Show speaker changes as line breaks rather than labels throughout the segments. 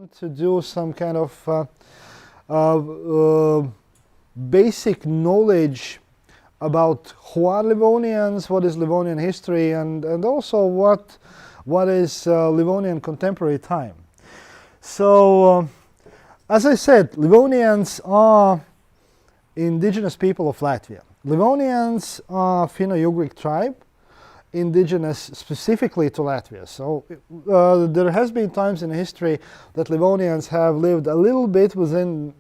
want to do some kind of basic knowledge about who are Livonians, what is Livonian history, and also what is Livonian contemporary time. So, as I said, Livonians are indigenous people of Latvia. Livonians are Finno-Ugric tribe, indigenous specifically to Latvia. So there has been times in history that Livonians have lived a little bit within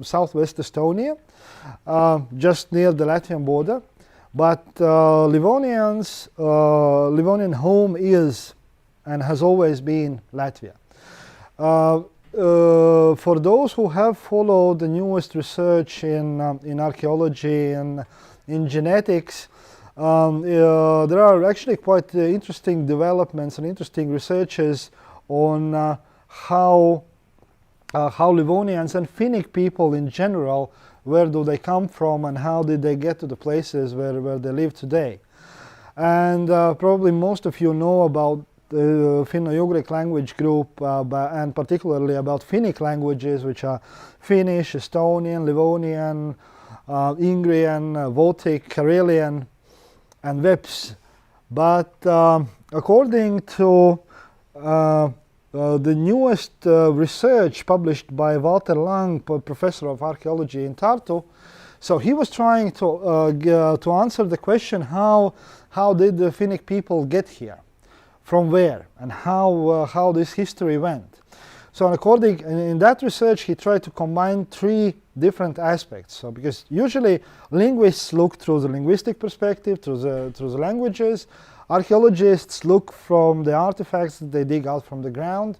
southwest Estonia, just near the Latvian border. But Livonian home is and has always been Latvia. For those who have followed the newest research in archaeology and in genetics, there are actually quite interesting developments and interesting researches on how Livonians and Finnic people in general, where do they come from and how did they get to the places where they live today. And probably most of you know about the Finno-Ugric language group and particularly about Finnic languages, which are Finnish, Estonian, Livonian, Ingrian, Votic, Karelian, and Veps. But according to the newest research published by Walter Lang, professor of archaeology in Tartu, so he was trying to answer the question how did the Finnic people get here, from where, and how this history went. So in that research he tried to combine three different aspects. So because usually linguists look through the linguistic perspective, through the languages, archaeologists look from the artifacts that they dig out from the ground,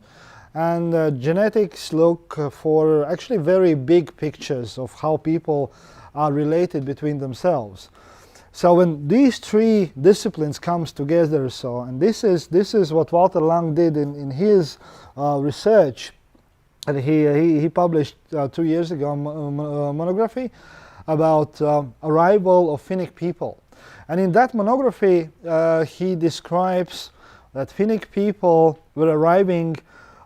and genetics look for actually very big pictures of how people are related between themselves. So when these three disciplines comes together, and this is what Walter Lang did in his research, and he published 2 years ago a monography about arrival of Finnic people. And in that monography he describes that Finnic people were arriving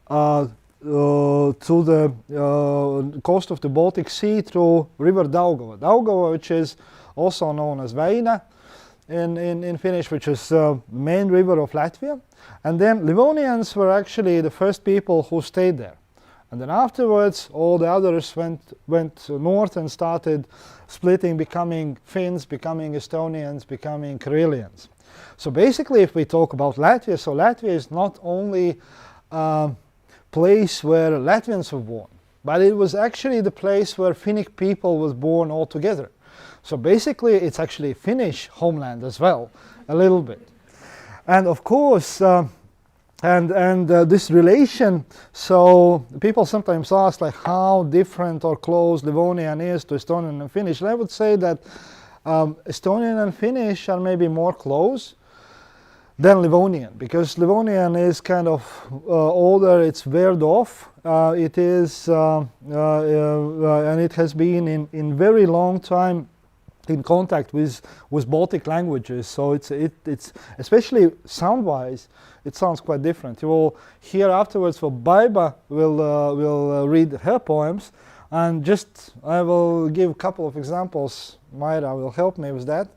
to the coast of the Baltic Sea through river Daugava. Daugava, which is also known as Väinä in Finnish, which is the main river of Latvia. And then Livonians were actually the first people who stayed there. And then afterwards all the others went north and started splitting, becoming Finns, becoming Estonians, becoming Karelians. So basically if we talk about Latvia, so Latvia is not only a place where Latvians were born, but it was actually the place where Finnic people was born altogether. So basically it's actually Finnish homeland as well, a little bit. And of course, this relation, so people sometimes ask like how different or close Livonian is to Estonian and Finnish. And I would say that Estonian and Finnish are maybe more close than Livonian, because Livonian is kind of older, it's veered off, it is, and it has been in very long time in contact with Baltic languages, so it's especially sound-wise, it sounds quite different. You will hear afterwards for Baiba will read her poems, and just I will give a couple of examples. Maira will help me with that.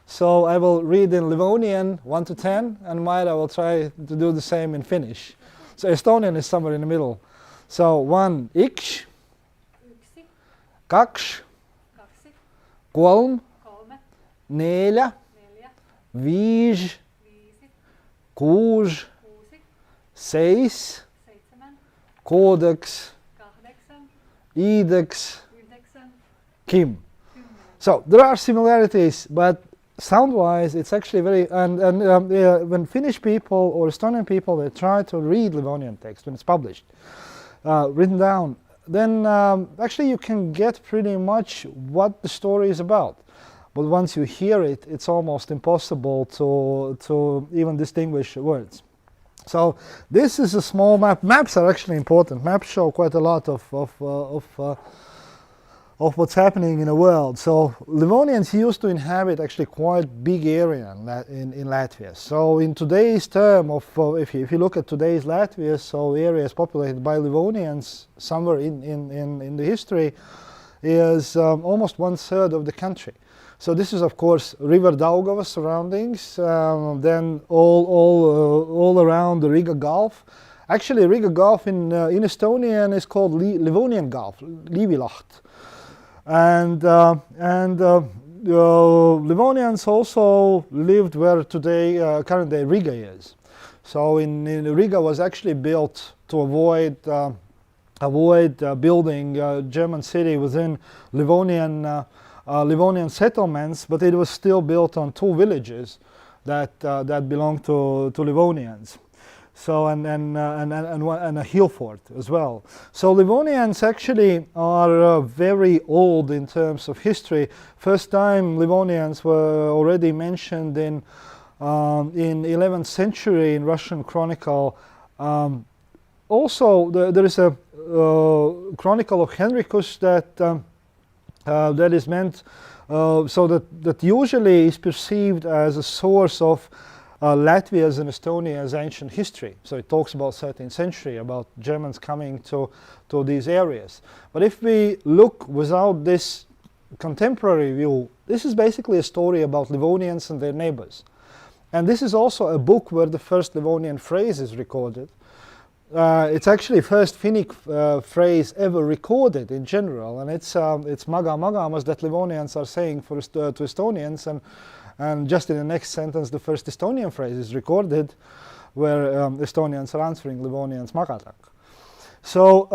So I will read in Livonian 1 to 10, and Maira will try to do the same in Finnish. So Estonian is somewhere in the middle. So 1, yksi, kaks, kolm, neljä, viis, kuus, seis, koodeks, iideks, kim. So there are similarities, but sound-wise it's actually very, when Finnish people or Estonian people they try to read Livonian text when it's published, written down, then actually you can get pretty much what the story is about. But once you hear it, it's almost impossible to even distinguish words. So this is a small map. Maps are actually important. Maps show quite a lot of of what's happening in the world. So Livonians used to inhabit actually quite big area in Latvia. So in today's term of, if you look at today's Latvia, so areas populated by Livonians somewhere in the history is almost 1/3 of the country. So this is of course River Daugava surroundings, then all around the Riga Gulf. Actually Riga Gulf in Estonian is called Livonian Gulf, Liivilaht. And Livonians also lived where today, current day Riga is. So in Riga was actually built to avoid building a German city within Livonian settlements, but it was still built on 2 villages that belonged to Livonians. So and a hill fort as well. So Livonians actually are very old in terms of history. First time Livonians were already mentioned in 11th century in Russian chronicle. Also there is a chronicle of Henricus that is meant so that usually is perceived as a source of Latvia's and Estonia's ancient history. So it talks about 13th century, about Germans coming to these areas. But if we look without this contemporary view, this is basically a story about Livonians and their neighbors. And this is also a book where the first Livonian phrase is recorded. It's actually first Finnic phrase ever recorded in general, and it's maga magamas that Livonians are saying to Estonians, and just in the next sentence the first Estonian phrase is recorded where Estonians are answering Livonians magadak. So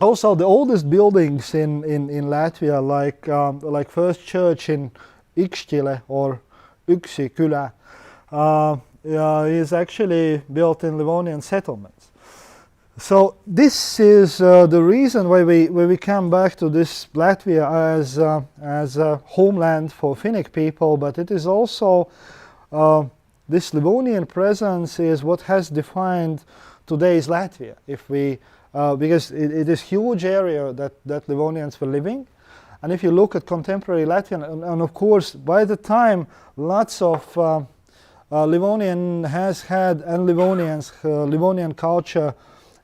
also the oldest buildings in Latvia, like first church in Ikstile or Yksi kylä, is actually built in Livonian settlements. So this is the reason why we come back to this Latvia as a homeland for Finnic people, but it is also this Livonian presence is what has defined today's Latvia. If we because it is huge area that Livonians were living, and if you look at contemporary Latvian, and of course by the time lots of Livonian has had, and Livonian culture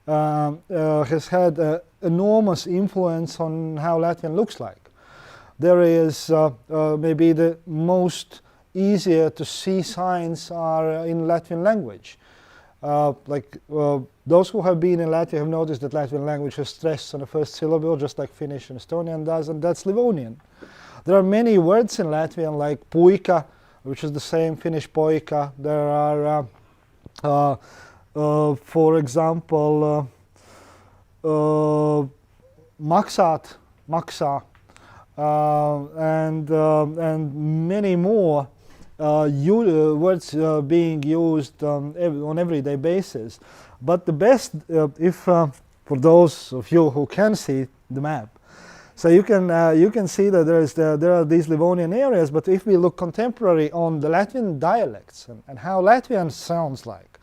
has had enormous influence on how Latvian looks like. There is maybe the most easier to see signs are in Latvian language. Those who have been in Latvia have noticed that Latvian language has stress on the first syllable, just like Finnish and Estonian does, and that's Livonian. There are many words in Latvian like puika, which is the same Finnish poika. There are, for example, maksat, maksa, and many more words being used on everyday basis. But the best, for those of you who can see the map, so you can see that there are these Livonian areas, but if we look contemporary on the Latvian dialects and how Latvian sounds like,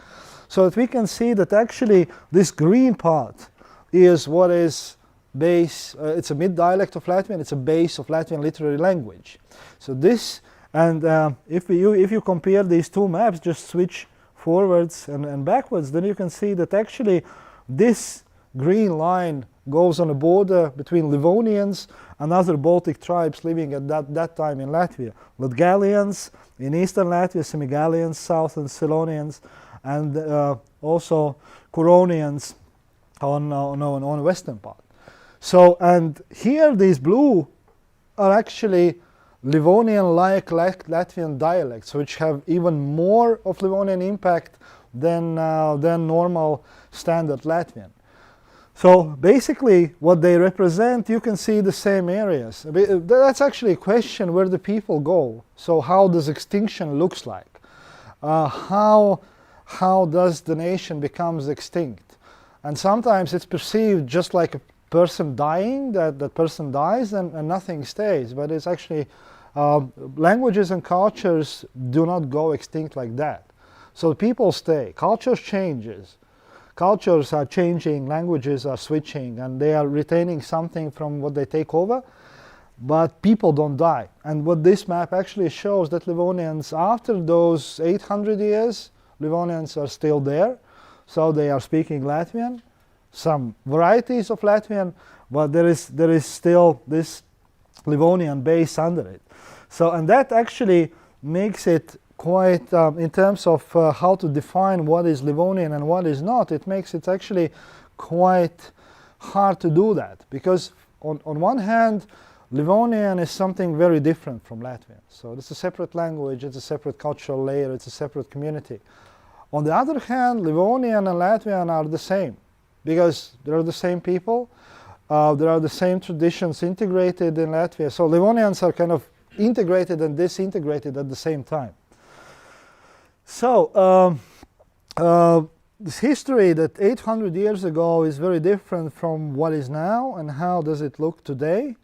so that we can see that actually this green part is what is base, it's a mid-dialect of Latvian, it's a base of Latvian literary language. So this, and if you compare these two maps, just switch forwards and backwards, then you can see that actually this green line goes on a border between Livonians and other Baltic tribes living at that time in Latvia. Latgalians in eastern Latvia, Semigalians, south, and Silonians, and also Curonians on the western part. So, and here these blue are actually Livonian-like Latvian dialects, which have even more of Livonian impact than normal standard Latvian. So basically what they represent, you can see the same areas. That's actually a question where the people go. So how does extinction looks like? How does the nation becomes extinct? And sometimes it's perceived just like a person dying, that person dies and nothing stays. But it's actually, languages and cultures do not go extinct like that. So people stay, culture changes. cultures are changing, languages are switching, and they are retaining something from what they take over, but people don't die. And what this map actually shows, that Livonians, after those 800 years, Livonians are still there, so they are speaking Latvian, some varieties of Latvian, but there is still this Livonian base under it. So, and that actually makes it quite, in terms of how to define what is Livonian and what is not, it makes it actually quite hard to do that, because on one hand, Livonian is something very different from Latvian. So it's a separate language, it's a separate cultural layer, it's a separate community. On the other hand, Livonian and Latvian are the same, because they are the same people, there are the same traditions integrated in Latvia. So Livonians are kind of integrated and disintegrated at the same time. So this history that 800 years ago is very different from what is now, and how does it look today?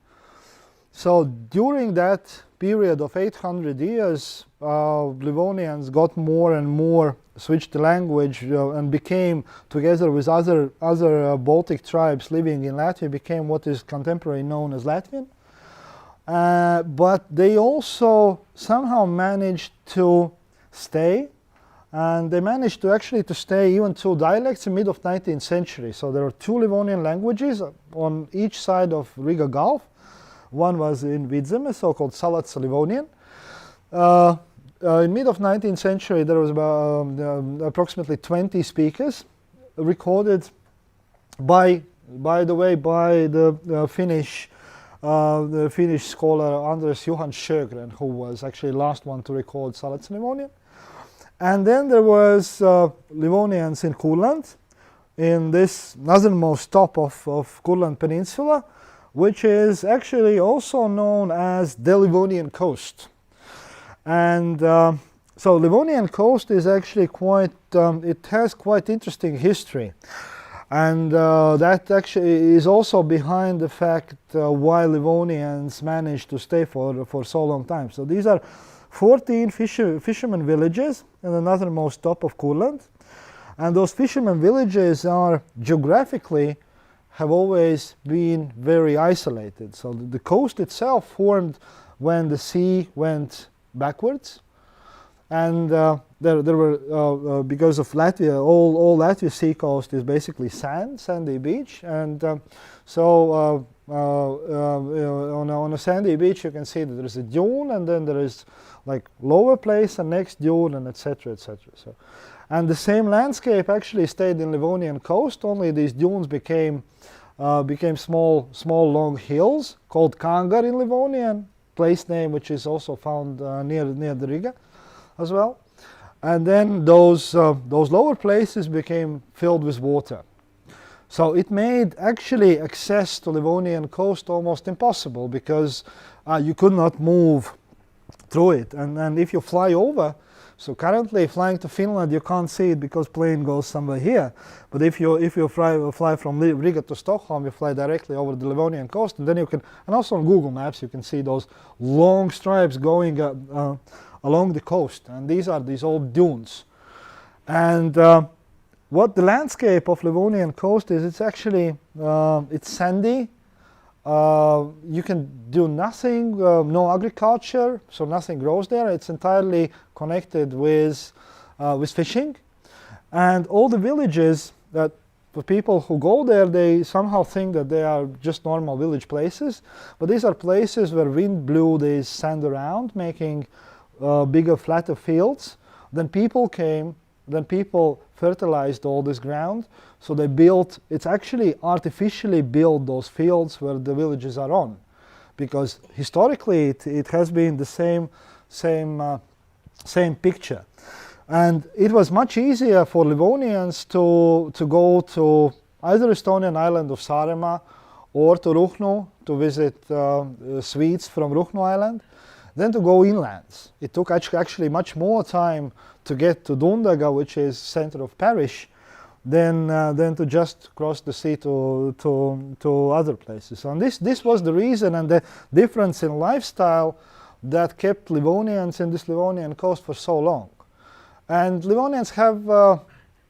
So during that period of 800 years, Livonians got more and more, switched the language, and became, together with other Baltic tribes living in Latvia, became what is contemporarily known as Latvian. But they also somehow managed to stay, and they managed to actually to stay even two dialects in mid of 19th century. So there are two Livonian languages on each side of Riga Gulf. One was in Vidzeme, so-called Salats Livonian. In mid of 19th century, there was about approximately 20 speakers recorded by the Finnish scholar Anders Johan Sjögren, who was actually the last one to record Salats Livonian. And then there was Livonians in Kurland, in this northernmost top of Kurland Peninsula, which is actually also known as the Livonian coast. And so Livonian coast is actually quite, it has quite interesting history. And that actually is also behind the fact why Livonians managed to stay for so long time. So these are 14 fishermen villages in the northernmost top of Kurland. And those fishermen villages are geographically have always been very isolated. So the coast itself formed when the sea went backwards. And there were, because of Latvia, all Latvia sea coast is basically sandy beach. And so on a sandy beach you can see that there is a dune, and then there is like lower place and next dune, and etc. etc. So, and the same landscape actually stayed in Livonian coast, only these dunes became small long hills called Kangar in Livonian, place name which is also found near the Riga as well. And then those lower places became filled with water. So it made actually access to Livonian coast almost impossible, because you could not move through it. And if you fly over, so currently flying to Finland you can't see it because plane goes somewhere here. But if you fly from Riga to Stockholm, you fly directly over the Livonian coast, and then you can, and also on Google Maps you can see those long stripes going along the coast, and these are these old dunes. And what the landscape of Livonian coast is, it's actually it's sandy. You can do nothing, no agriculture, so nothing grows there. It's entirely connected with fishing, and all the villages that for people who go there, they somehow think that they are just normal village places, but these are places where wind blew this sand around, making bigger, flatter fields. Then people came, then people fertilized all this ground, so they built, it's actually artificially built those fields where the villages are on, because historically it has been the same picture. And it was much easier for Livonians to go to either Estonian island of Saaremaa or to Ruhnu to visit Swedes from Ruhnu Island than to go inland. It took actually much more time to get to Dundaga, which is center of parish, than to just cross the sea to other places. And this was the reason and the difference in lifestyle that kept Livonians in this Livonian coast for so long. And Livonians have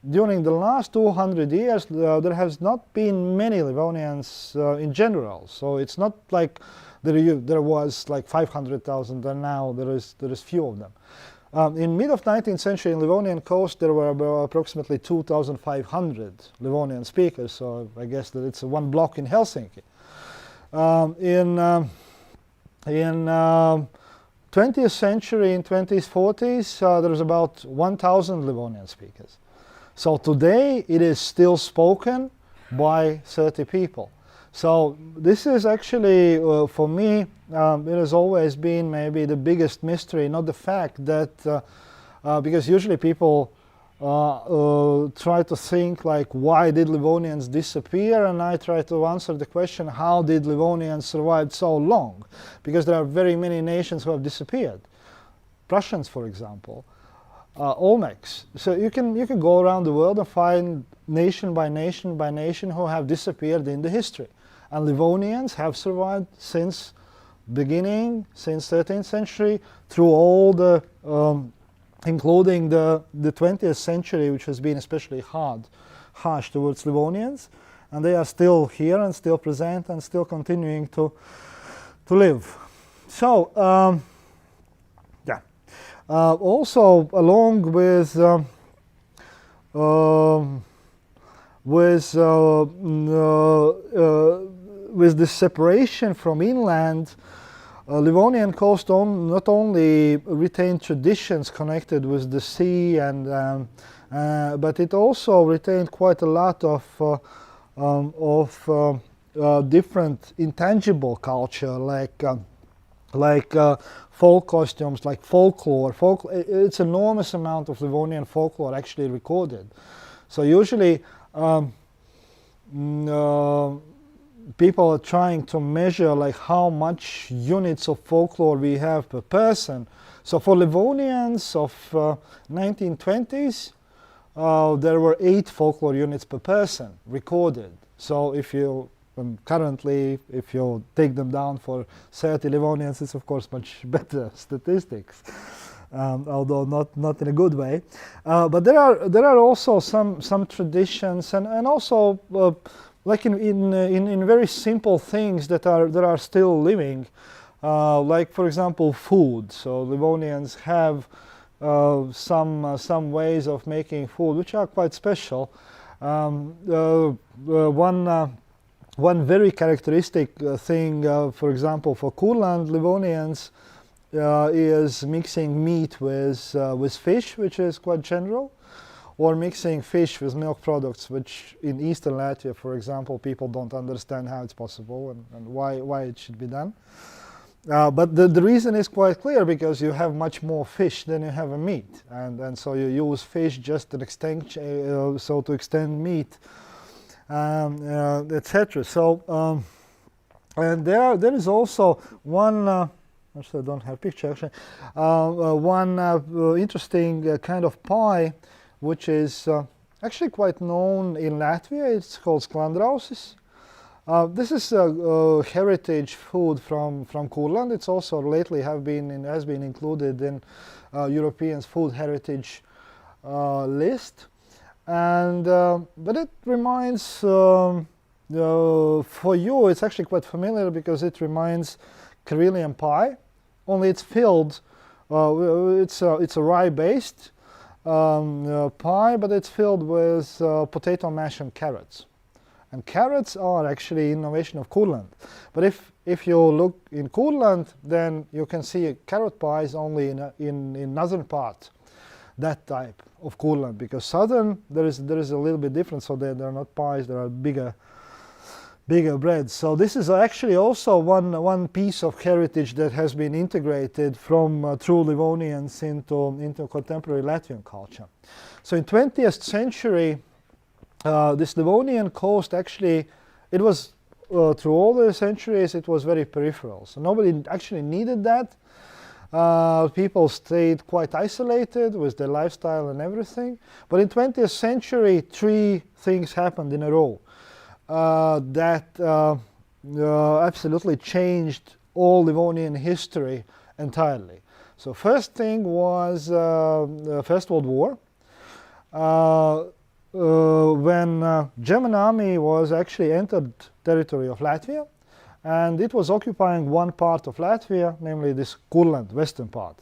during the last 200 years, there has not been many Livonians in general. So it's not like there was like 500,000 and now there is few of them. In mid of 19th century in Livonian coast there were about approximately 2,500 Livonian speakers, so I guess that it's one block in Helsinki. In 20th century, in 20s, 40s, there was about 1,000 Livonian speakers. So today it is still spoken by 30 people. So this is actually, for me, it has always been maybe the biggest mystery, not the fact that, because usually people try to think like, why did Livonians disappear? And I try to answer the question, how did Livonians survive so long? Because there are very many nations who have disappeared. Prussians, for example, Olmecs. So you can go around the world and find nation by nation by nation who have disappeared in the history. And Livonians have survived since beginning, since 13th century, through all the including the 20th century, which has been especially harsh towards Livonians, and they are still here and still present and still continuing to live. So, yeah. Also, along with this separation from inland, Livonian coast not only retained traditions connected with the sea, and but it also retained quite a lot of different intangible culture, like folk costumes, like folklore. It's an enormous amount of Livonian folklore actually recorded. So usually people are trying to measure like how much units of folklore we have per person. So for Livonians of 1920s, there were 8 folklore units per person recorded. So if you currently, if you take them down for 30 Livonians, it's of course much better statistics, although not in a good way. But there are also some traditions and also like in very simple things that are still living, like for example food. So Livonians have some ways of making food which are quite special. One very characteristic thing, for example, for Kurland Livonians is mixing meat with fish, which is quite general, or mixing fish with milk products, which in eastern Latvia, for example, people don't understand how it's possible and why it should be done. But the reason is quite clear, because you have much more fish than you have a meat, and so you use fish just to extend meat, etc. So and there is also one. Actually, I don't have a picture. Actually, one interesting kind of pie, which is actually quite known in Latvia. It's called sklandrausis. This is a heritage food from Kurland. It's also lately has been included in European food heritage list. And but it reminds for you, it's actually quite familiar because it reminds Karelian pie, only it's filled. It's a rye-based pie, but it's filled with potato mash and carrots. And carrots are actually innovation of Kurland. But if you look in Kurland, then you can see carrot pies only in northern part, that type of Kurland, because southern there is a little bit different. So they're not pies; they are bigger breads. So this is actually also one piece of heritage that has been integrated from true Livonians into contemporary Latvian culture. So in 20th century, this Livonian coast actually, it was through all the centuries, it was very peripheral. So nobody actually needed that. People stayed quite isolated with their lifestyle and everything. But in 20th century, 3 things happened in a row that absolutely changed all Livonian history entirely. So first thing was First World War. when German army was actually entered territory of Latvia, and it was occupying one part of Latvia, namely this Kurland, western part.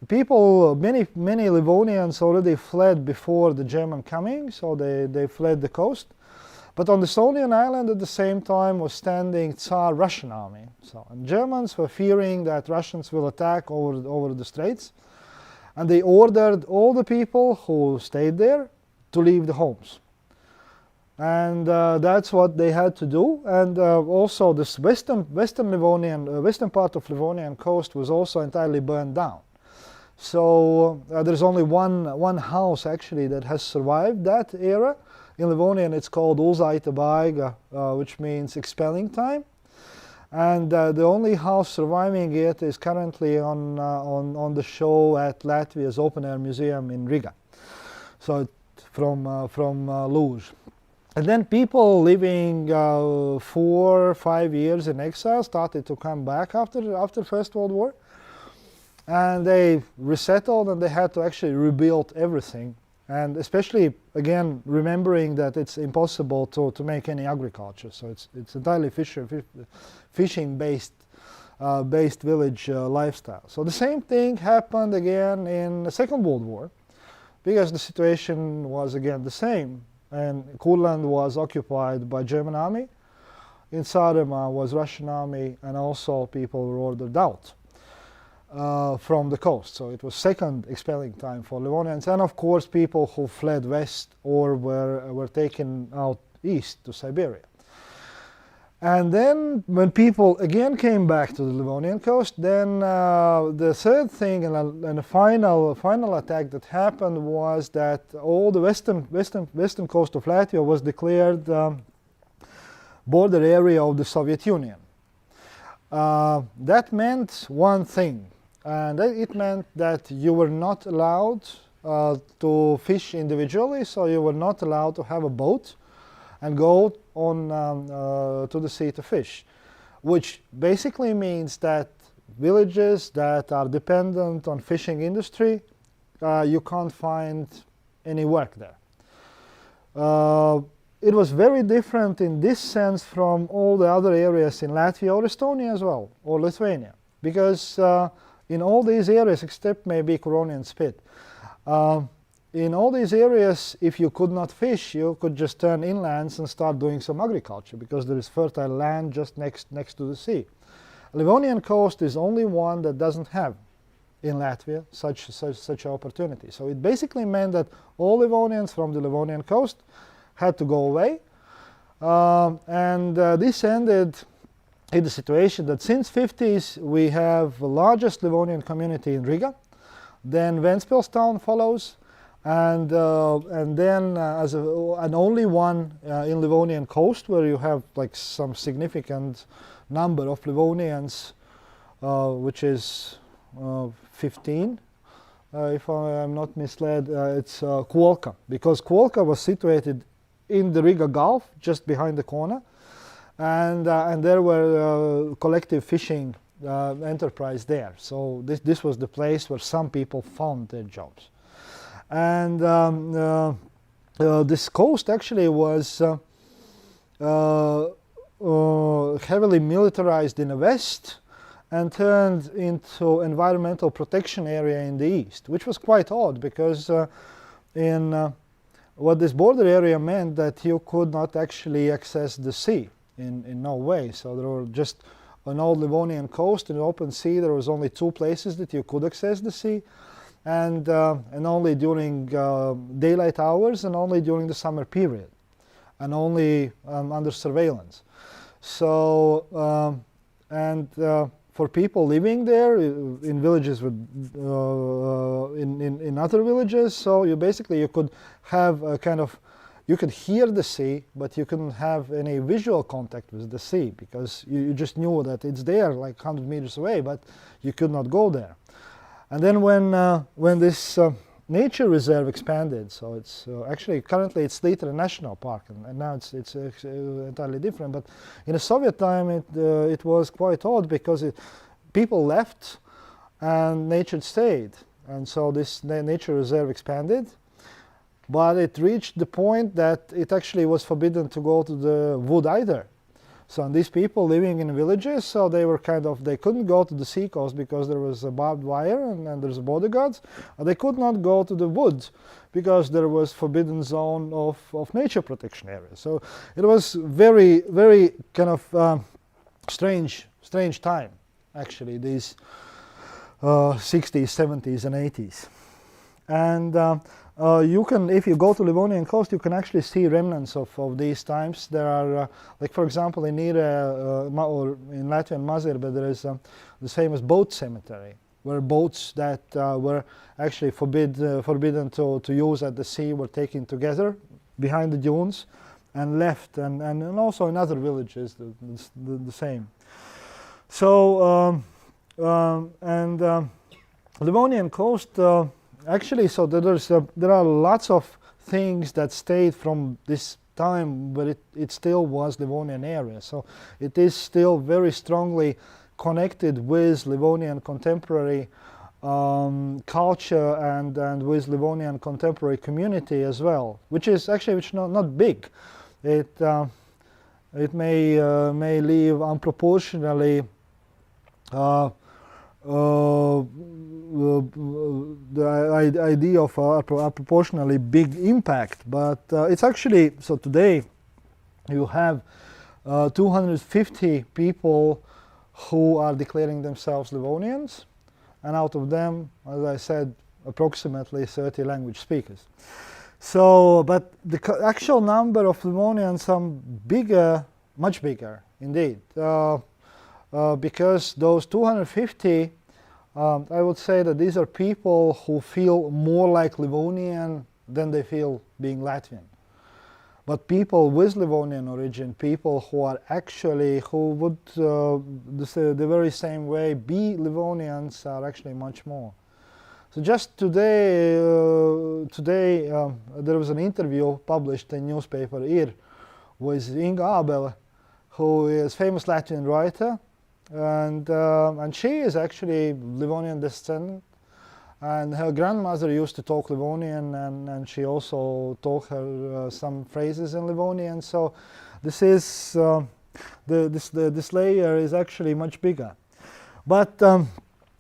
People, many Livonians already fled before the German coming, so they fled the coast. But on the Estonian island at the same time was standing Tsar Russian army. So and Germans were fearing that Russians will attack over the straits, and they ordered all the people who stayed there to leave the homes. And that's what they had to do. And also this western part of Livonian coast was also entirely burned down. So there's only one house actually that has survived that era. In Livonian it's called Ulzaitabaig, which means expelling time. And the only house surviving it is currently on the show at Latvia's Open Air Museum in Riga. So from Lūž. And then people living 4 or 5 years in exile started to come back after First World War. And they resettled, and they had to actually rebuild everything. And especially, again, remembering that it's impossible to make any agriculture. So it's entirely fishing-based village lifestyle. So the same thing happened again in the Second World War, because the situation was again the same. And Kurland was occupied by German army. In Saaremaa was Russian army, and also people were ordered out from the coast. So it was second expelling time for Livonians, and of course people who fled west or were taken out east to Siberia. And then when people again came back to the Livonian coast, then the third thing and the final attack that happened was that all the western coast of Latvia was declared border area of the Soviet Union. That meant one thing. And it meant that you were not allowed to fish individually, so you were not allowed to have a boat and go on to the sea to fish, which basically means that villages that are dependent on fishing industry, you can't find any work there. It was very different in this sense from all the other areas in Latvia or Estonia as well, or Lithuania, because in all these areas, except maybe Curonian Spit, in all these areas, if you could not fish, you could just turn inland and start doing some agriculture, because there is fertile land just next to the sea. Livonian coast is only one that doesn't have in Latvia such an opportunity. So it basically meant that all Livonians from the Livonian coast had to go away, and this ended in the situation that since 50s we have the largest Livonian community in Riga, then Ventspils town follows, and then an only one in Livonian coast where you have like some significant number of Livonians, which is 15, if I'm not misled. It's Kuolka, because Kuolka was situated in the Riga Gulf, just behind the corner. And there were collective fishing enterprise there. So this was the place where some people found their jobs. And this coast actually was heavily militarized in the west and turned into environmental protection area in the east, which was quite odd, because what this border area meant that you could not actually access the sea in no way. So there were just on old Livonian coast in the open sea, there was only 2 places that you could access the sea, and only during daylight hours, and only during the summer period, and only under surveillance. So for people living there in villages with in other villages, so you could have a kind of, you could hear the sea, but you couldn't have any visual contact with the sea, because you just knew that it's there like 100 meters away, but you could not go there. And then when this nature reserve expanded, so it's actually currently it's Slītere National Park, and now it's entirely different. But in the Soviet time, it was quite odd, because people left and nature stayed, and so this nature reserve expanded. but it reached the point that it actually was forbidden to go to the wood either. So and these people living in villages, so they were they couldn't go to the seacoast because there was a barbed wire and there's bodyguards. They could not go to the woods because there was forbidden zone of nature protection area. So it was very, very kind of strange time, actually, these 60s, 70s, and 80s. And you can, if you go to Livonian coast, you can actually see remnants of these times. There are, like for example, in Nīre, or in Latvian Mazirbe, there is the famous boat cemetery, where boats that were actually forbidden to use at the sea were taken together behind the dunes and left, and also in other villages the same. So Livonian coast actually, so there are lots of things that stayed from this time, but it still was Livonian area. So it is still very strongly connected with Livonian contemporary culture and with Livonian contemporary community as well, which is actually not big. It may leave unproportionally the idea of a proportionally big impact, but it's actually, so today you have 250 people who are declaring themselves Livonians, and out of them, as I said, approximately 30 language speakers. So, but the actual number of Livonians are bigger, much bigger indeed, because those 250, I would say that these are people who feel more like Livonian than they feel being Latvian. But people with Livonian origin, people who are actually, who would the very same way be Livonians, are actually much more. So just today, there was an interview published in newspaper Ir with Inga Abele, who is a famous Latvian writer, and she is actually Livonian descendant, and her grandmother used to talk Livonian, and she also taught her some phrases in Livonian. So this is this layer is actually much bigger. But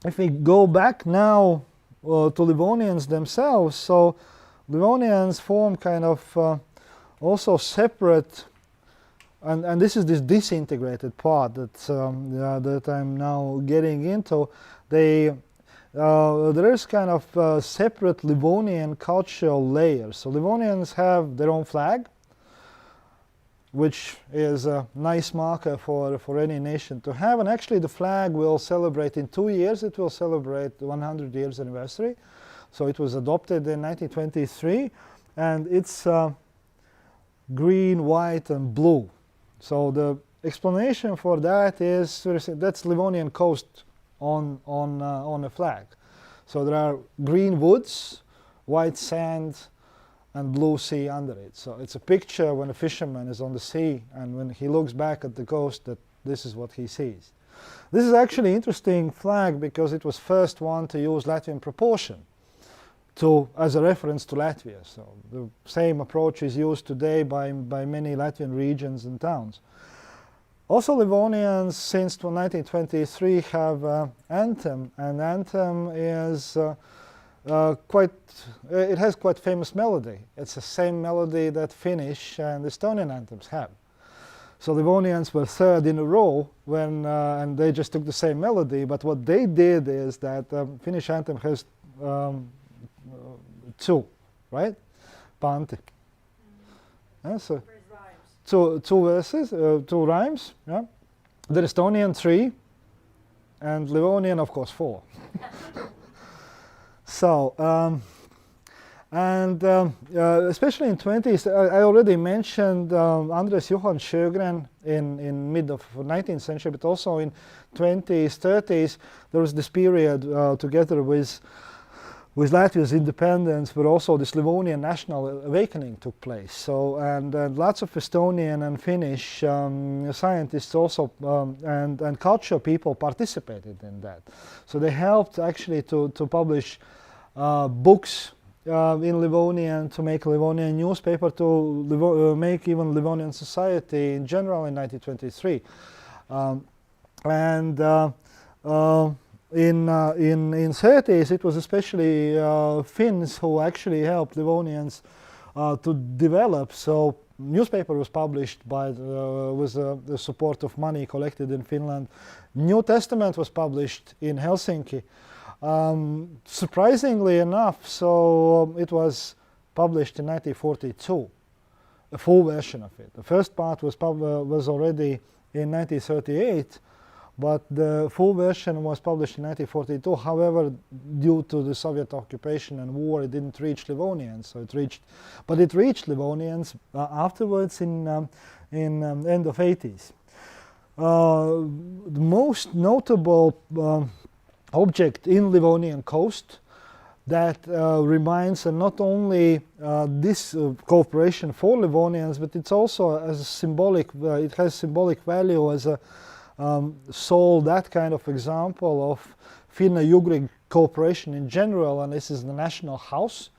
if we go back now to Livonians themselves, so Livonians form kind of also separate. And this is this disintegrated part that I'm now getting into. There is kind of separate Livonian cultural layers. So Livonians have their own flag, which is a nice marker for any nation to have. And actually the flag will celebrate in 2 years. It will celebrate the 100 years anniversary. So it was adopted in 1923, and it's green, white, and blue. So the explanation for that is that's Livonian coast on a flag. So there are green woods, white sand, and blue sea under it. So it's a picture when a fisherman is on the sea, and when he looks back at the coast, that this is what he sees. This is actually an interesting flag because it was first one to use Latvian proportion as a reference to Latvia. So the same approach is used today by many Latvian regions and towns. Also, Livonians since 1923 have an anthem, and anthem is it has quite famous melody. It's the same melody that Finnish and Estonian anthems have. So Livonians were third in a row when, and they just took the same melody, but what they did is that Finnish anthem has two, right? Panti. Yeah, so two verses, two rhymes. Yeah. The Estonian 3, and Livonian, of course, 4. So, especially in 20s, I already mentioned Andres Johan Sjögren in mid of 19th century, but also in 20s, 30s, there was this period together with Latvia's independence, but also this Livonian national awakening took place. So, and lots of Estonian and Finnish scientists also and culture people participated in that. So they helped actually to publish books in Livonian, to make Livonian newspaper, to make even Livonian society in general in 1923. And in 30s, it was especially Finns who actually helped Livonians to develop. So newspaper was published by with the support of money collected in Finland. New Testament was published in Helsinki. Surprisingly enough, so it was published in 1942, a full version of it. The first part was already in 1938, but the full version was published in 1942. However, due to the Soviet occupation and war, it didn't reach Livonians. So it reached Livonians afterwards in end of 80s. The most notable object in Livonian coast that reminds not only this cooperation for Livonians, but it's also as a symbolic. It has symbolic value as a that kind of example of Finno-Ugric cooperation in general, and this is the National House,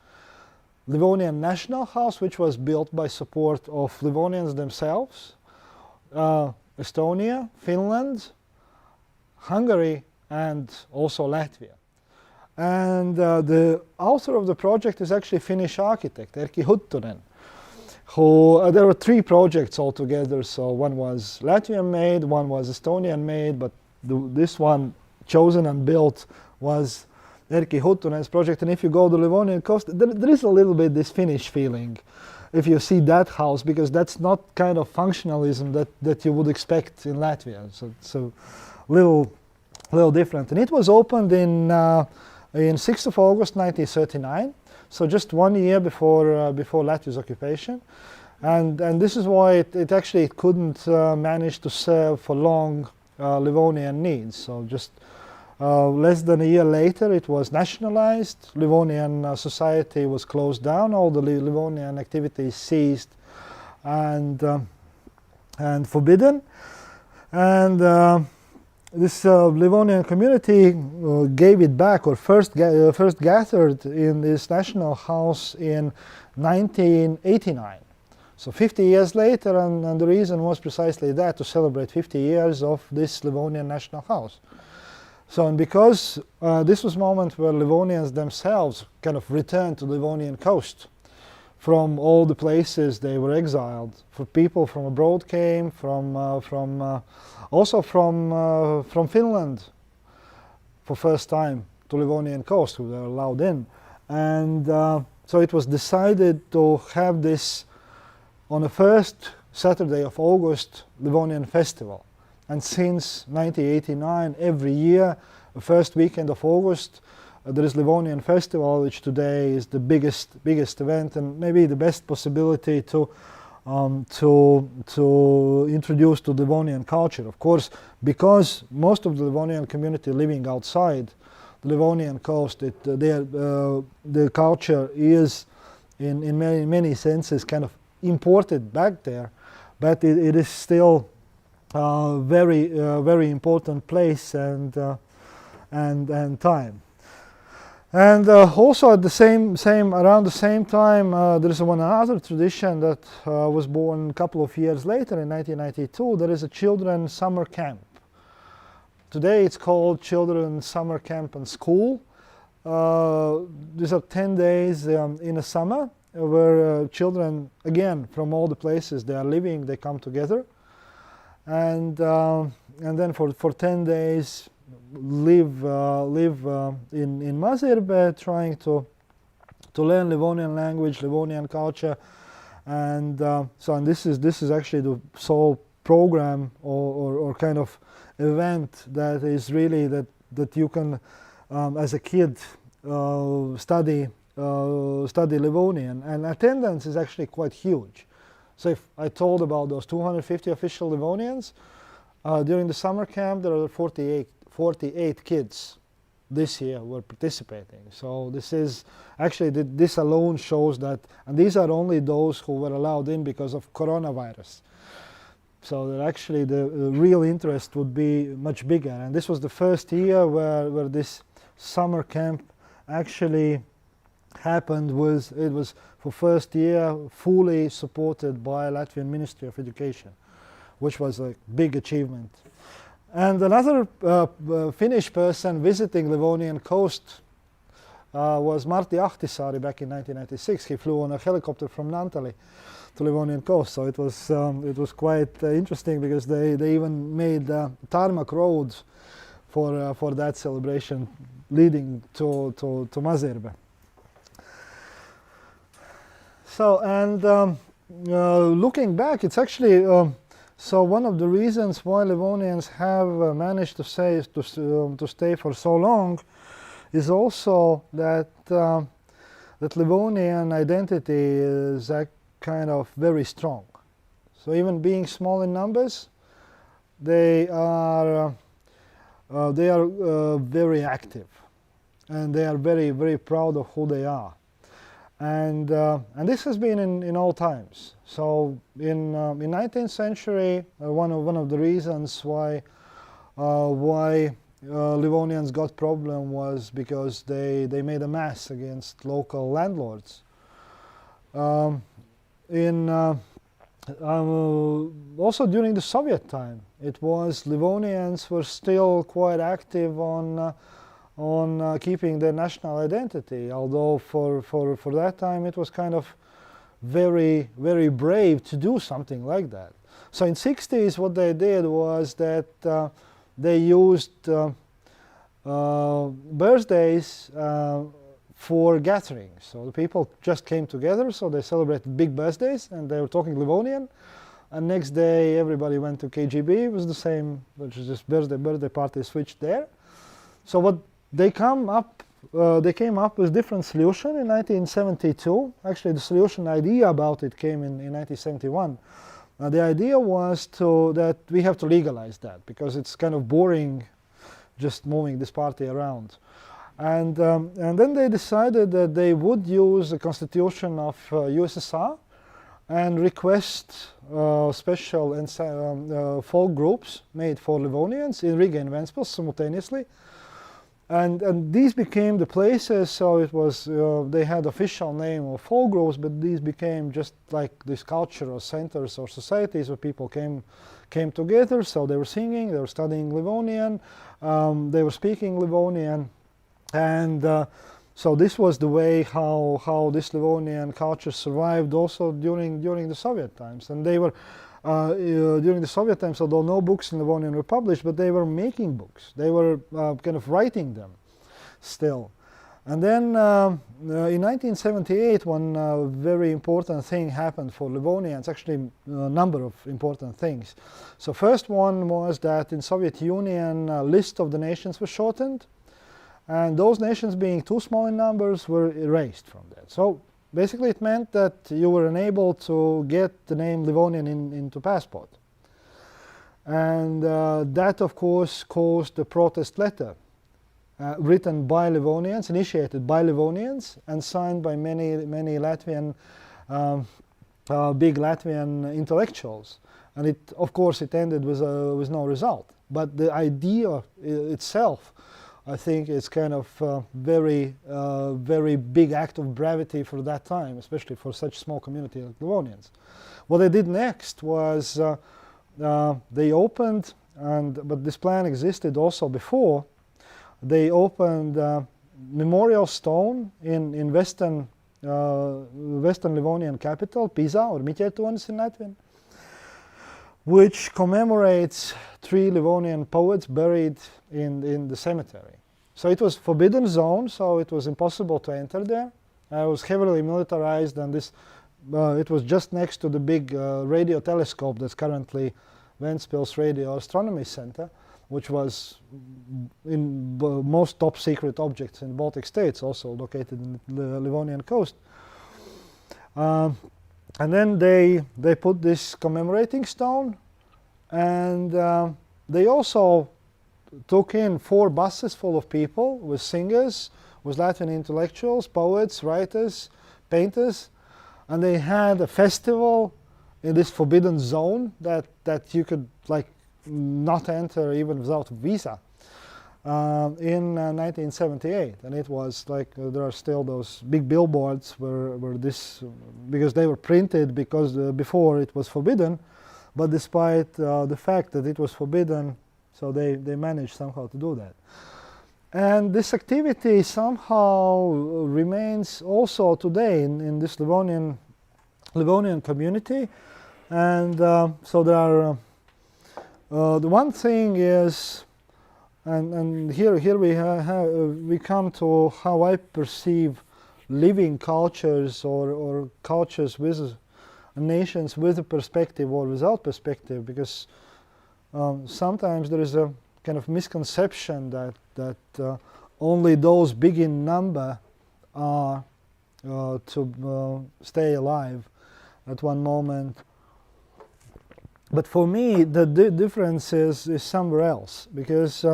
Livonian National House, which was built by support of Livonians themselves, Estonia, Finland, Hungary, and also Latvia. And the author of the project is actually Finnish architect, Erkki Huttunen, who there were 3 projects altogether. So one was Latvian made, one was Estonian made, but this one chosen and built was Erkki Huttunen's project. And if you go to the Livonian coast, there is a little bit this Finnish feeling if you see that house, because that's not kind of functionalism that you would expect in Latvia. So it's a little different. And it was opened in 6th of August 1939. So just 1 year before Latvia's occupation, and this is why it actually couldn't manage to serve for long Livonian needs. So just less than a year later, it was nationalized. Livonian society was closed down. All the Livonian activities ceased and forbidden. And this Livonian community gave it back, or first gathered in this national house in 1989. So 50 years later, and the reason was precisely that, to celebrate 50 years of this Livonian national house. So, and because this was a moment where Livonians themselves kind of returned to the Livonian coast from all the places they were exiled. For people from abroad came, also from Finland for first time to Livonian coast, who were allowed in. And so it was decided to have this on the first Saturday of August Livonian festival. And since 1989, every year, the first weekend of August, there is Livonian festival, which today is the biggest event and maybe the best possibility to introduce to Livonian culture. Of course, because most of the Livonian community living outside the Livonian coast, the culture is in many senses kind of imported back there, but it is still very important place and time. And also at around the same time, there is one other tradition that was born a couple of years later in 1992. There is a children's summer camp. Today it's called Children's Summer Camp and School. These are 10 days in the summer where children, again, from all the places they are living, they come together. And then for 10 days live in Mazirbe, trying to learn Livonian language, Livonian culture, and this is actually the sole program or kind of event that is really that you can as a kid study Livonian, and attendance is actually quite huge. So if I told about those 250 official Livonians, during the summer camp there are 48 kids this year were participating. So this is actually, this alone shows that, and these are only those who were allowed in because of coronavirus. So that actually the real interest would be much bigger. And this was the first year where this summer camp actually happened was it was for first year fully supported by Latvian Ministry of Education, which was a big achievement. And another Finnish person visiting Livonian coast was Martti Ahtisaari back in 1996. He flew on a helicopter from Naantali to Livonian coast, so it was quite interesting because they even made tarmac roads for that celebration leading to Mazirbe. So, and looking back, it's actually so one of the reasons why Livonians have managed to stay for so long is also that that Livonian identity is kind of very strong. So even being small in numbers, they are very active, and they are very proud of who they are. And this has been in all times. So in 19th century, one of the reasons why Livonians got problem was because they made a mess against local landlords. Also during the Soviet time, it was Livonians were still quite active on keeping their national identity, although for that time it was kind of very brave to do something like that. So in 60s what they did was that they used birthdays for gatherings. So the people just came together, so they celebrated big birthdays and they were talking Livonian, and next day everybody went to KGB. It was the same, which is just birthday party switched there. So what they came up with different solution in 1972. Actually, the solution idea about it came in 1971. The idea was that we have to legalize that because it's kind of boring just moving this party around. And then they decided that they would use the constitution of USSR and request special and folk groups made for Livonians in Riga and Ventspils simultaneously. And these became the places, so it was, they had official name of folk groups, but these became just like these cultural centers or societies where people came together. So they were singing, they were studying Livonian, they were speaking Livonian, and so this was the way how this Livonian culture survived also during the Soviet times. And they were during the Soviet times, although no books in Livonian were published, but they were making books. They were kind of writing them still. And then in 1978, one very important thing happened for Livonians, actually a number of important things. So first one was that in Soviet Union, a list of the nations was shortened, and those nations being too small in numbers were erased from that. So basically it meant that you were unable to get the name Livonian into passport. And that of course caused a protest letter written by Livonians, initiated by Livonians, and signed by many Latvian, big Latvian intellectuals. And it, of course, it ended with no result. But the idea itself, I think, is kind of very big act of bravery for that time, especially for such small community like Livonians. What they did next was they opened, but this plan existed also before. They opened memorial stone in Western Livonian capital, Pisa, or Miķertonis in Latvian, which commemorates 3 Livonian poets buried in the cemetery. So it was forbidden zone, so it was impossible to enter there. It was heavily militarized, and this it was just next to the big radio telescope that's currently Ventspils Radio Astronomy Center, which was in the most top secret objects in the Baltic states, also located in the Livonian coast. And then they put this commemorating stone, and they also took in 4 buses full of people with singers, with Latvian intellectuals, poets, writers, painters, and they had a festival in this forbidden zone that you could like not enter even without a visa. in 1978, and it was like there are still those big billboards where this, because they were printed because before it was forbidden, but despite the fact that it was forbidden, so they managed somehow to do that. And this activity somehow remains also today in this Livonian community. And so there are, the one thing is, and here we come to how I perceive living cultures or cultures with nations with a perspective or without perspective, because sometimes there is a kind of misconception that only those big in number are to stay alive at one moment. But for me, the difference is somewhere else, because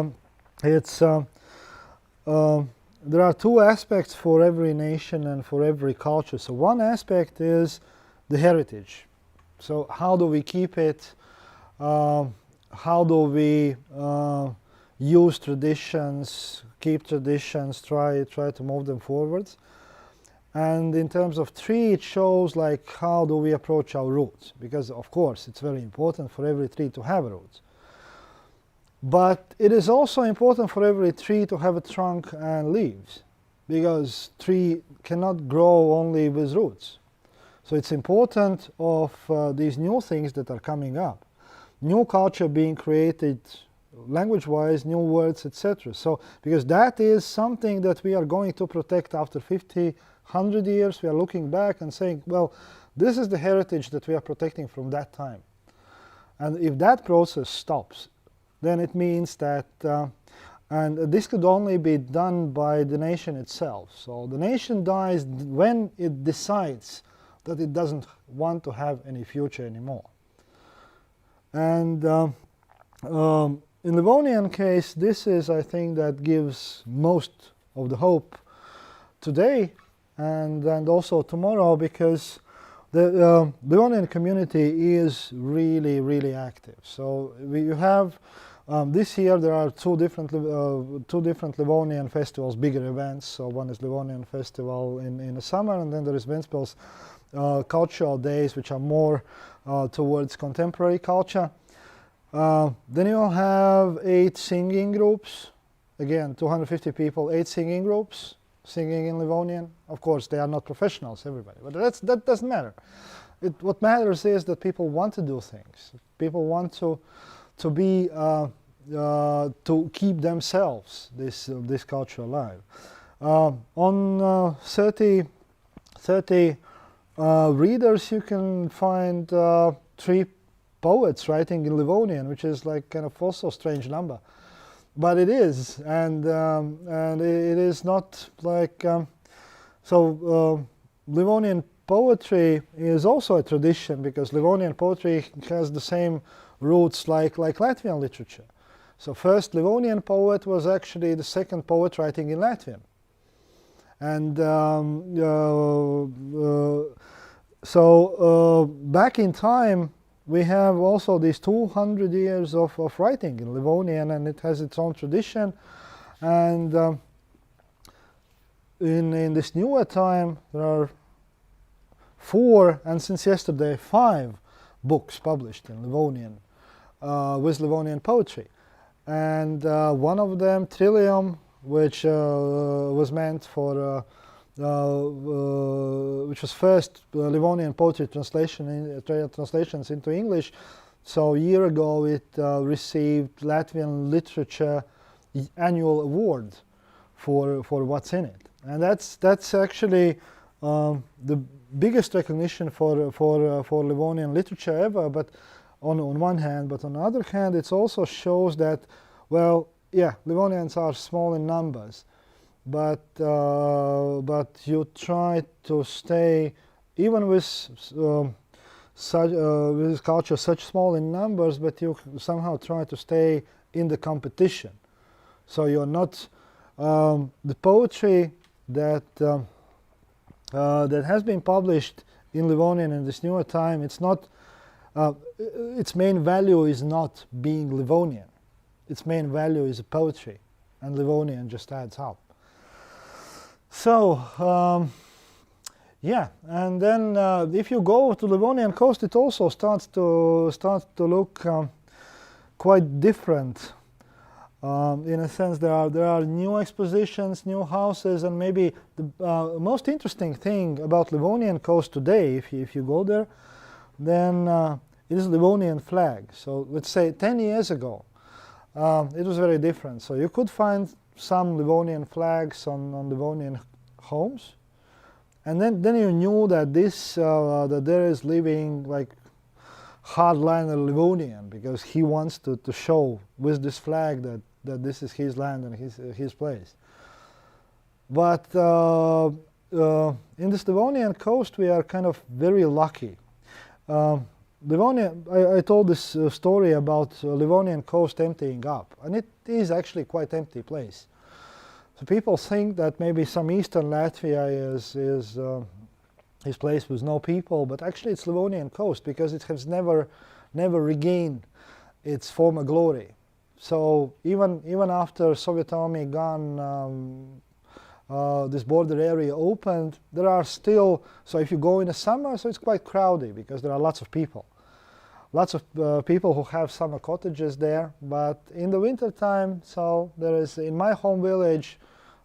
there are two aspects for every nation and for every culture. So one aspect is the heritage. So how do we keep it? How do we use traditions, keep traditions, try to move them forwards? And in terms of tree, it shows like how do we approach our roots, because of course it's very important for every tree to have roots. But it is also important for every tree to have a trunk and leaves, because tree cannot grow only with roots. So it's important of these new things that are coming up, new culture being created language-wise, new words, etc. So because that is something that we are going to protect after 50, 100 years. We are looking back and saying, well, this is the heritage that we are protecting from that time. And if that process stops, then it means that, and this could only be done by the nation itself. So the nation dies when it decides that it doesn't want to have any future anymore. And in Livonian case, this is, I think, that gives most of the hope today and also tomorrow, because the Livonian community is really, really active. So you have this year there are two different Livonian festivals, bigger events. So one is Livonian Festival in the summer, and then there is Ventspils cultural days, which are more towards contemporary culture. Then you have 8 singing groups, again 250 people, 8 singing groups singing in Livonian. Of course they are not professionals, everybody, but that doesn't matter. What matters is that people want to do things. People want to be to keep themselves this culture alive. On 30 readers, you can find 3 poets writing in Livonian, which is like kind of also a strange number, but it is, and it is not like Livonian poetry is also a tradition, because Livonian poetry has the same roots like Latvian literature. So first Livonian poet was actually the second poet writing in Latvian, and back in time we have also these 200 years of writing in Livonian, and it has its own tradition. And in this newer time there are 4, and since yesterday 5 books published in Livonian with Livonian poetry. And one of them, Trillium, which was meant for which was first Livonian poetry translations into English. So a year ago it received Latvian Literature Annual Award for what's in it, and that's actually the biggest recognition for Livonian literature ever. But on one hand, but on the other hand, it also shows that, well, yeah, Livonians are small in numbers, but you try to stay, even with with culture such small in numbers, but you somehow try to stay in the competition. So you're not the poetry that that has been published in Livonian in this newer time. It's not its main value is not being Livonian. Its main value is poetry, and Livonian just adds up. So yeah, and then if you go to Livonian coast, it also starts to look quite different. In a sense, there are new expositions, new houses, and maybe the most interesting thing about Livonian coast today, if you go there, then it is Livonian flag. So let's say 10 years ago, it was very different. So you could find some Livonian flags on Livonian homes, and then you knew that that there is living like hardliner Livonian, because he wants to show with this flag that this is his land and his place. But in this Livonian coast, we are kind of very lucky. Livonian, I told this story about Livonian coast emptying up, and it is actually quite empty place. So people think that maybe some eastern Latvia is his place with no people, but actually it's Livonian coast, because it has never regained its former glory. So even after Soviet army gone, this border area opened, there are still, so if you go in the summer, so it's quite crowded because there are lots of people. Lots of people who have summer cottages there, but in the winter time, so there is, in my home village,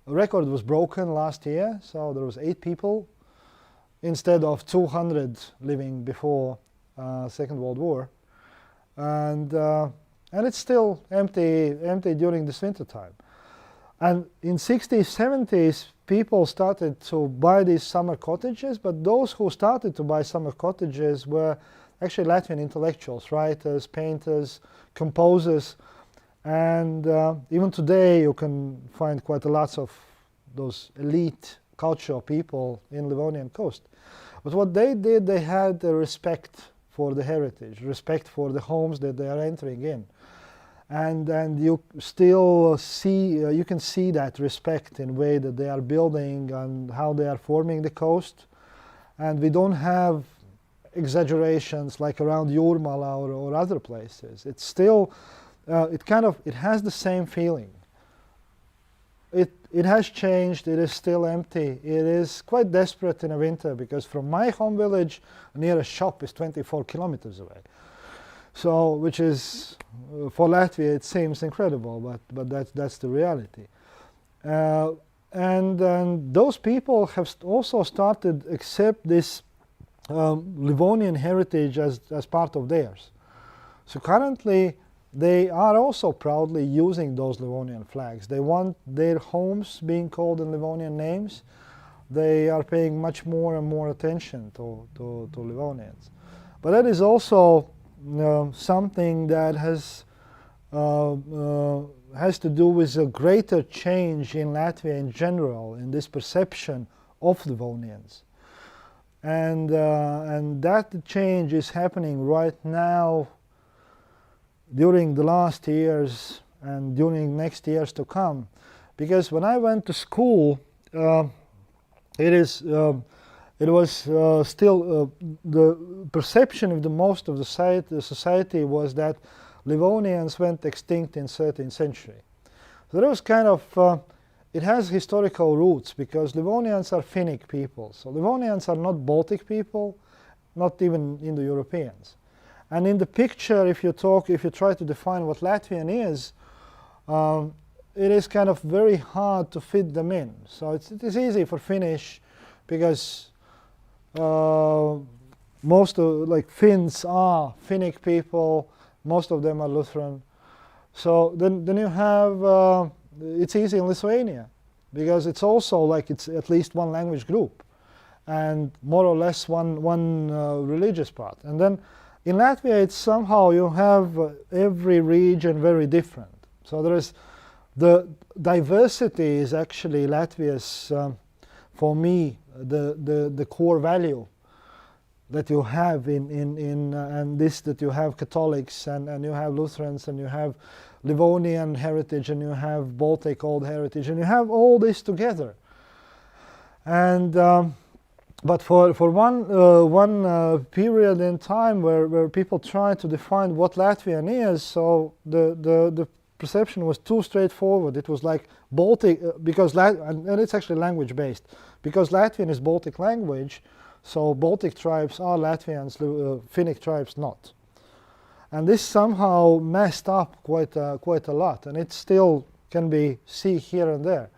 a record was broken last year, so there was 8 people instead of 200 living before Second World War. And it's still empty during this winter time. And in 60s, 70s, people started to buy these summer cottages, but those who started to buy summer cottages were actually Latvian intellectuals, writers, painters, composers, and even today you can find quite a lot of those elite cultural people in Livonian coast. But what they did, they had a respect for the heritage, respect for the homes that they are entering in. And you still see, you can see that respect in the way that they are building and how they are forming the coast. And we don't have exaggerations like around Jūrmala or other places. It's still, it has the same feeling. It has changed, it is still empty. It is quite desperate in the winter, because from my home village, nearest shop is 24 kilometers away. So, which is, for Latvia, it seems incredible, but that's the reality. And those people have also started to accept this Livonian heritage as part of theirs. So currently, they are also proudly using those Livonian flags. They want their homes being called in Livonian names. They are paying much more and more attention to Livonians. But that is also something that has to do with a greater change in Latvia in general, in this perception of Livonians. And that change is happening right now during the last years and during next years to come. Because when I went to school, it was still the perception of the most of the society was that Livonians went extinct in 13th century. So there was kind of, it has historical roots, because Livonians are Finnic people. So Livonians are not Baltic people, not even Indo-Europeans. And in the picture, if you try to define what Latvian is, it is kind of very hard to fit them in. So it is easy for Finnish, because most of, like, Finns are Finnic people, most of them are Lutheran. So then you have, it's easy in Lithuania, because it's also like it's at least one language group and more or less one religious part. And then in Latvia, it's somehow you have every region very different. So there is, the diversity is actually Latvia's, for me, the core value that you have and this, that you have Catholics and you have Lutherans and you have Livonian heritage and you have Baltic old heritage and you have all this together. And but for one period in time where people try to define what Latvian is, so the perception was too straightforward. It was like Baltic, and it's actually language based, because Latvian is Baltic language, so Baltic tribes are Latvians, Finnic tribes not. And this somehow messed up quite a lot, and it still can be seen here and there.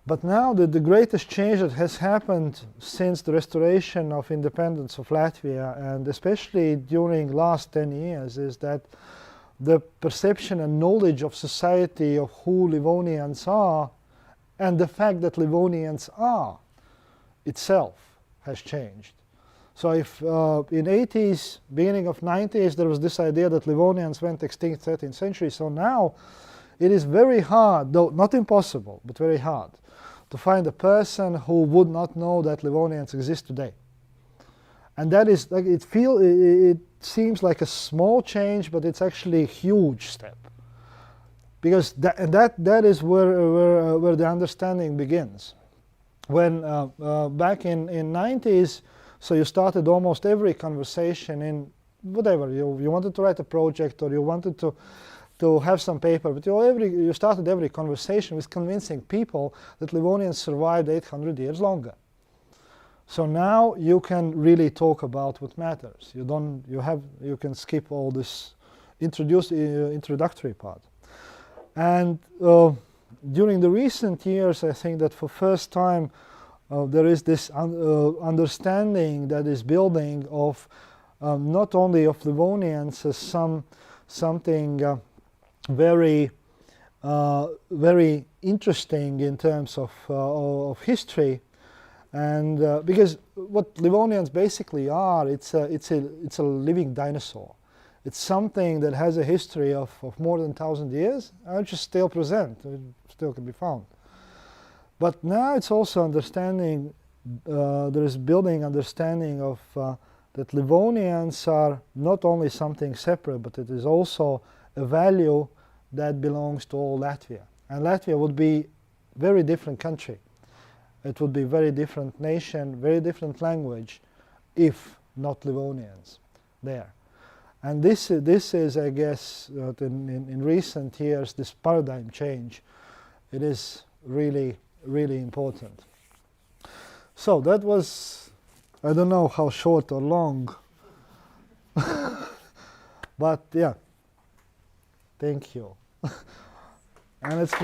But now the greatest change that has happened since the restoration of independence of Latvia, and especially during last 10 years, is that the perception and knowledge of society of who Livonians are, and the fact that Livonians are itself has changed. So if in 80s, beginning of 90s, there was this idea that Livonians went extinct 13th century, so now it is very hard, though not impossible, but very hard, to find a person who would not know that Livonians exist today. And that is, like, it seems like a small change, but it's actually a huge step. Because that is where the understanding begins. When back in 90s, so you started almost every conversation in whatever, you wanted to write a project, or you wanted to have some paper, but you started every conversation with convincing people that Livonians survived 800 years longer. So now you can really talk about what matters. You can skip all this introductory part. And during the recent years, I think that for first time there is this understanding that is building of not only of Livonians as something very interesting in terms of history, and because what Livonians basically are, it's a living dinosaur. It's something that has a history of more than 1,000 years, and which is still present, it still can be found. But now it's also understanding, there is building understanding of that Livonians are not only something separate, but it is also a value that belongs to all Latvia. And Latvia would be a very different country. It would be a very different nation, very different language, if not Livonians there. And this is, I guess, in recent years, this paradigm change, it is really, really important. So that was, I don't know how short or long, but yeah, thank you. And it's